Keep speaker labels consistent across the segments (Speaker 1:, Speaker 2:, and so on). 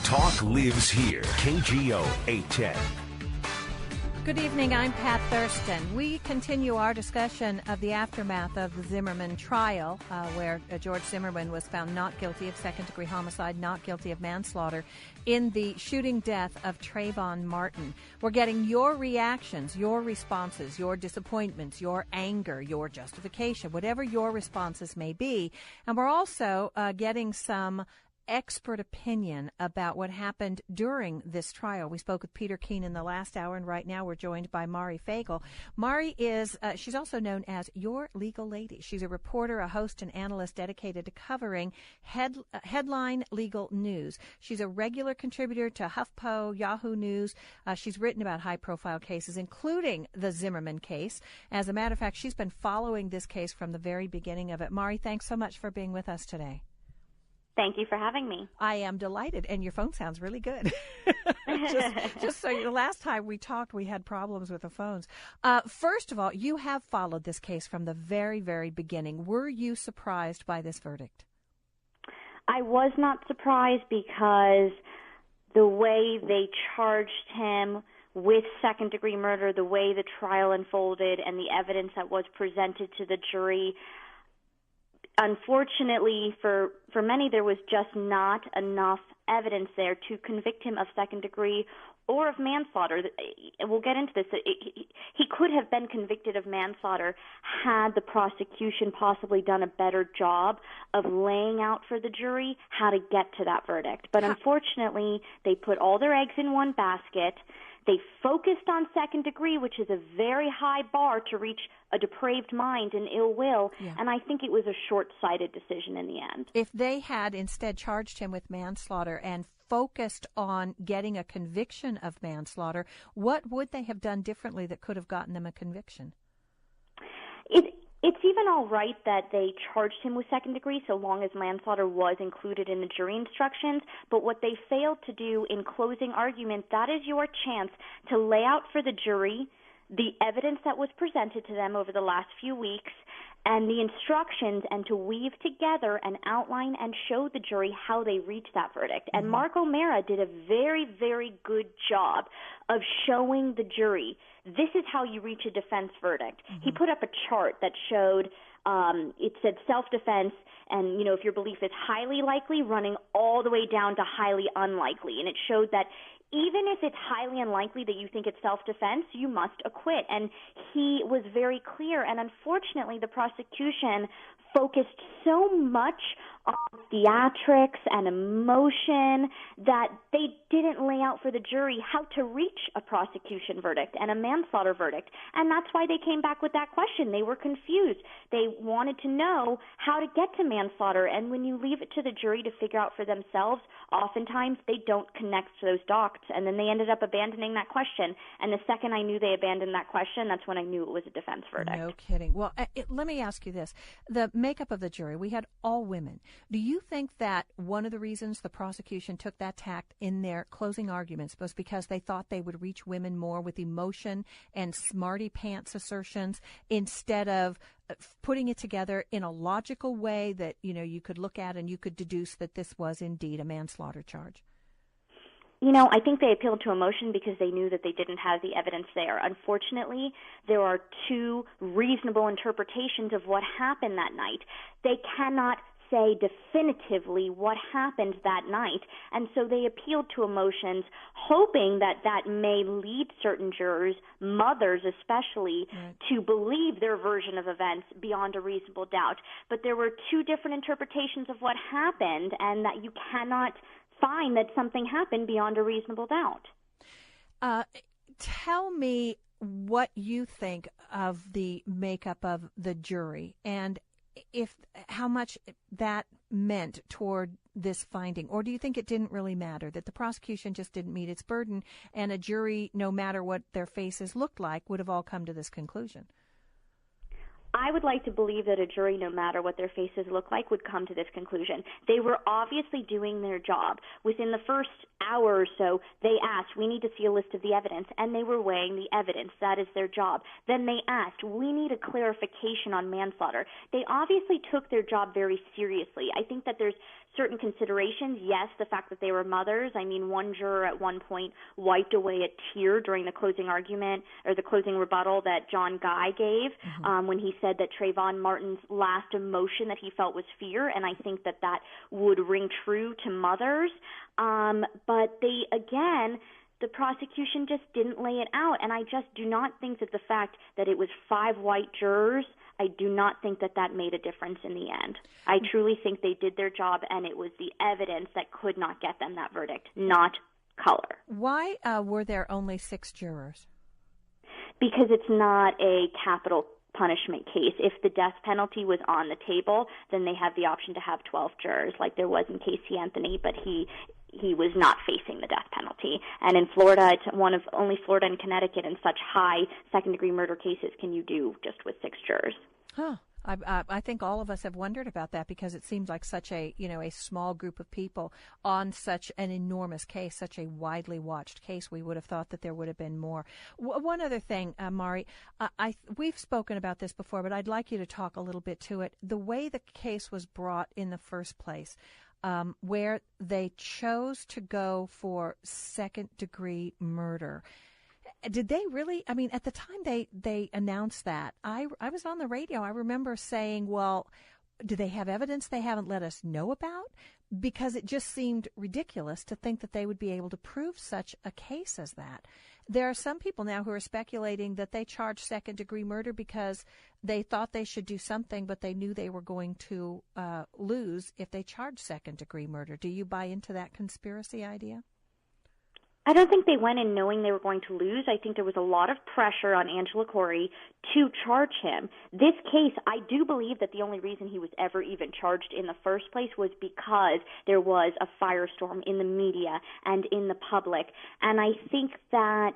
Speaker 1: Talk lives here. KGO 810.
Speaker 2: Good evening, I'm Pat Thurston. We continue our discussion of the aftermath of the Zimmerman trial, where George Zimmerman was found not guilty of second-degree homicide, not guilty of manslaughter in the shooting death of Trayvon Martin. We're getting your reactions, your responses, your disappointments, your anger, your justification, whatever your responses may be. And we're also getting some expert opinion about what happened during this trial. We spoke with Peter Keene in the last hour, and right now we're joined by Mari Fagel. Mari is, she's also known as Your Legal Lady. She's a reporter, a host, and analyst dedicated to covering headline legal news. She's a regular contributor to HuffPo, Yahoo News. She's written about high-profile cases, including the Zimmerman case. As a matter of fact, she's been following this case from the very beginning of it. Mari, thanks so much for being with us today.
Speaker 3: Thank you for having me.
Speaker 2: I am delighted, and your phone sounds really good. just so the last time we talked, we had problems with the phones. First of all, you have followed this case from the very, very beginning. Were you surprised by this verdict?
Speaker 3: I was not surprised because the way they charged him with second-degree murder, the way the trial unfolded, and the evidence that was presented to the jury, unfortunately, for many, there was just not enough evidence there to convict him of second degree or of manslaughter. We'll get into this. He could have been convicted of manslaughter had the prosecution possibly done a better job of laying out for the jury how to get to that verdict. But unfortunately, they put all their eggs in one basket. They focused on second degree, which is a very high bar to reach a depraved mind and ill will, and I think it was a short-sighted decision in the end.
Speaker 2: If they had instead charged him with manslaughter and focused on getting a conviction of manslaughter, what would they have done differently that could have gotten them a conviction?
Speaker 3: It's even all right that they charged him with second degree so long as manslaughter was included in the jury instructions, but what they failed to do in closing argument, that is your chance to lay out for the jury the evidence that was presented to them over the last few weeks and the instructions, and to weave together and outline and show the jury how they reached that verdict. And Mark O'Mara did a very, very good job of showing the jury this is how you reach a defense verdict. He put up a chart that showed it said self-defense, and, if your belief is highly likely, running all the way down to highly unlikely. And it showed that even if it's highly unlikely that you think it's self-defense, you must acquit. And he was very clear. And unfortunately, the prosecution focused so much on theatrics and emotion that they didn't lay out for the jury how to reach a prosecution verdict and a manslaughter verdict. And that's why they came back with that question. They were confused. They wanted to know how to get to manslaughter. And when you leave it to the jury to figure out for themselves, oftentimes they don't connect those dots. And then they ended up abandoning that question. And the second I knew they abandoned that question, that's when I knew it was a defense verdict.
Speaker 2: No kidding. Well, let me ask you this. The makeup of the jury, we had all women. Do you think that one of the reasons the prosecution took that tact in their closing arguments was because they thought they would reach women more with emotion and smarty pants assertions instead of putting it together in a logical way that, you could look at and you could deduce that this was indeed a manslaughter charge?
Speaker 3: I think they appealed to emotion because they knew that they didn't have the evidence there. Unfortunately, there are two reasonable interpretations of what happened that night. They cannot say definitively what happened that night, and so they appealed to emotions, hoping that that may lead certain jurors, mothers especially, to believe their version of events beyond a reasonable doubt. But there were two different interpretations of what happened, and that you cannot find that something happened beyond a reasonable doubt.
Speaker 2: Tell me what you think of the makeup of the jury and how much that meant toward this finding, or do you think it didn't really matter, that the prosecution just didn't meet its burden and a jury, no matter what their faces looked like, would have all come to this conclusion?
Speaker 3: I would like to believe that a jury, no matter what their faces look like, would come to this conclusion. They were obviously doing their job. Within the first hour or so, they asked, we need to see a list of the evidence, and they were weighing the evidence. That is their job. Then they asked, we need a clarification on manslaughter. They obviously took their job very seriously. I think that there's certain considerations. Yes, the fact that they were mothers. I mean, one juror at one point wiped away a tear during the closing argument or the closing rebuttal that John Guy gave when he said that Trayvon Martin's last emotion that he felt was fear, and I think that that would ring true to mothers. But they, again, the prosecution just didn't lay it out, and I just do not think that the fact that it was 5 white jurors, I do not think that that made a difference in the end. I truly think they did their job, and it was the evidence that could not get them that verdict, not color.
Speaker 2: Why were there only 6 jurors?
Speaker 3: Because it's not a capital punishment case. If the death penalty was on the table, then they have the option to have 12 jurors, like there was in Casey Anthony, but he was not facing the death penalty. And in Florida, it's one of only Florida and Connecticut in such high second-degree murder cases can you do just with 6 jurors.
Speaker 2: Huh. I think all of us have wondered about that because it seems like such a small group of people on such an enormous case, such a widely watched case. We would have thought that there would have been more. One other thing, Mari, we've spoken about this before, but I'd like you to talk a little bit to it. The way the case was brought in the first place, where they chose to go for second-degree murder. Did they really? I mean, at the time they announced that, I was on the radio. I remember saying, well, do they have evidence they haven't let us know about? Because it just seemed ridiculous to think that they would be able to prove such a case as that. There are some people now who are speculating that they charged second-degree murder because they thought they should do something, but they knew they were going to lose if they charged second-degree murder. Do you buy into that conspiracy idea?
Speaker 3: I don't think they went in knowing they were going to lose. I think there was a lot of pressure on Angela Corey to charge him. This case, I do believe that the only reason he was ever even charged in the first place was because there was a firestorm in the media and in the public. And I think that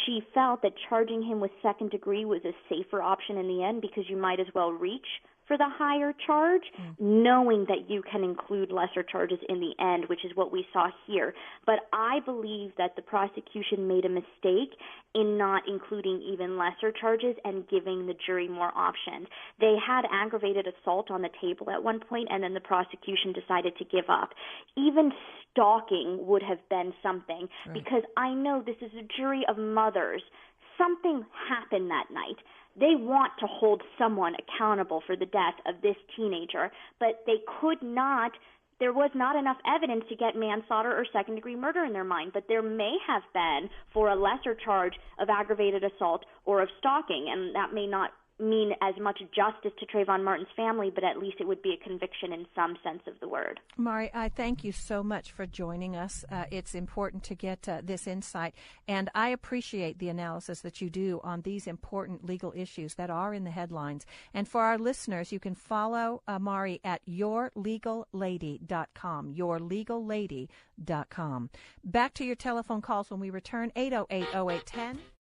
Speaker 3: she felt that charging him with second degree was a safer option in the end because you might as well reach for the higher charge, knowing that you can include lesser charges in the end, which is what we saw here. But I believe that the prosecution made a mistake in not including even lesser charges and giving the jury more options. They had aggravated assault on the table at one point, and then the prosecution decided to give up. Even stalking would have been something, because I know this is a jury of mothers. Something happened that night. They want to hold someone accountable for the death of this teenager, but they could not. There was not enough evidence to get manslaughter or second-degree murder in their mind, but there may have been for a lesser charge of aggravated assault or of stalking, and that may not mean as much justice to Trayvon Martin's family, but at least it would be a conviction in some sense of the word.
Speaker 2: Mari, I thank you so much for joining us. It's important to get this insight, and I appreciate the analysis that you do on these important legal issues that are in the headlines. And for our listeners, you can follow Mari at yourlegallady.com, yourlegallady.com. Back to your telephone calls when we return, 808-0810.